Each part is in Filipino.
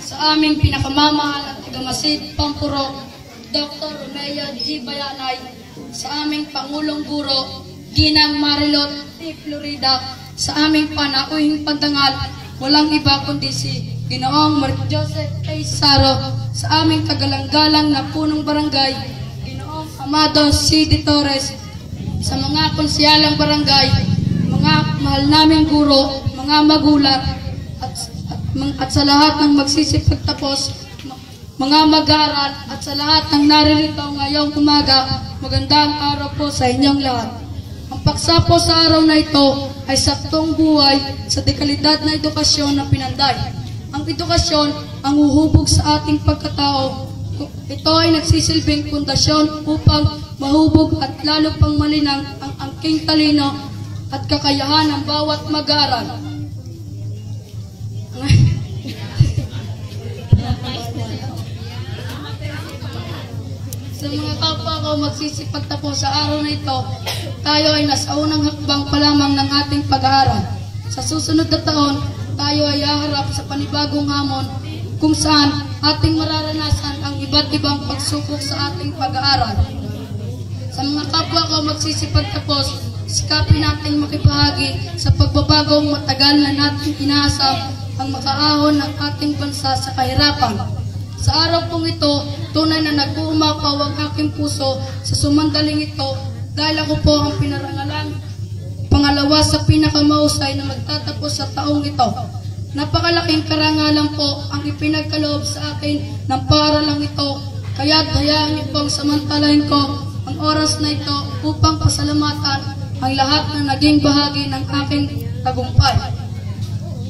sa aming pinakamamahal at tagamasid Pampuro, Dr. Romeo G. Bayanay, sa aming Pangulong Guro, Ginang Marilot T. Florida, sa aming panauhing pandangal, walang iba kundi si Ginoong Mark Joseph A. Saro, sa aming kagalang-galang na punong barangay, Ginoong Amado C. De Torres, sa mga konsehalang barangay, mga mahal naming guro, mga magulang, at sa lahat ng magsisipagtapos, mga mag-aaral, at sa lahat ng naririto ngayong umaga, magandang araw po sa inyong lahat. Ang paksa po sa araw na ito ay saktong buhay sa dekalidad na edukasyon na pinanday. Ang edukasyon ang uhubog sa ating pagkatao. Ito ay nagsisilbing pundasyon upang mahubog at lalo pang malinang ang angking talino at kakayahan ng bawat mag-aaral. Sa mga kapwa ko magsisipagtapos sa araw na ito, tayo ay nasa unang hakbang pa lamang ng ating pag-aaral. Sa susunod na taon, tayo ay haharap sa panibagong hamon kung saan ating mararanasan ang iba't ibang pagsubok sa ating pag-aaral. Sa mga kapwa ko magsisipagtapos, sikapin natin makibahagi sa pagbabagong matagal na natin inaasam ang makaahon ng ating bansa sa kahirapan. Sa araw pong ito, tunay na nag-uumapaw ang aking puso sa sumandaling ito dahil ako po ang pinarangalan pangalawa sa pinakamahusay na magtatapos sa taong ito. Napakalaking karangalan po ang ipinagkaloob sa akin ng paaralang ito, kaya't hayaan niyo pong samantalahin ko ang oras na ito upang pasalamatan ang lahat na naging bahagi ng aking tagumpay.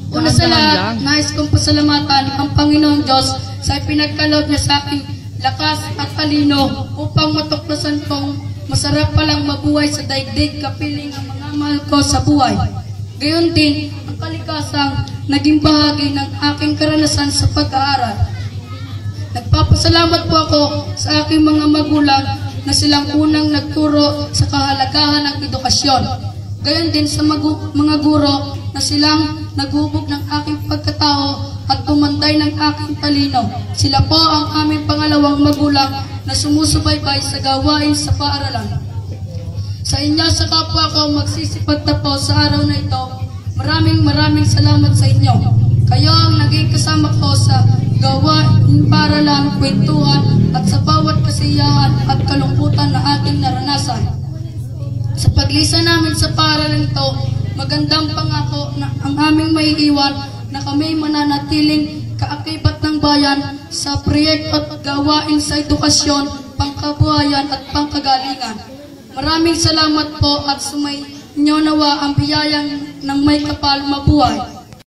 Una sa lahat, nais kong pasalamatan ang Panginoong Diyos sa ipinagkaloob niya sa aking lakas at talino upang matuklasan kong masarap palang mabuhay sa daigdig kapiling ang mga mahal ko sa buhay. Gayon din ang kalikasang naging bahagi ng aking karanasan sa pag-aaral. Nagpapasalamat po ako sa aking mga magulang na silang unang nagturo sa kahalagahan ng edukasyon. Gayon din sa mga guro na silang naghubog ng aking pagkatao at pumanday ng aking talino. Sila po ang aming pangalawang magulang na sumusubaybay sa gawain sa paaralan. Sa inyo sa kapwa ko magsisipagtapos sa araw na ito, maraming salamat sa inyo. Kayo ang naging kasama ko sa gawain, paaralan, kwentuhan at sa bawat kasiyahan at kalungkutan na ating naranasan. Sa paglisa namin sa paaralan ito, magandang pangako na ang aming maiiwan na kami mananatiling kaakibat ng bayan sa proyekto at gawain sa edukasyon, pangkabuhayan at pangkagalingan. Maraming salamat po at sumainyo nawa ang biyayang ng may kapal mabuhay.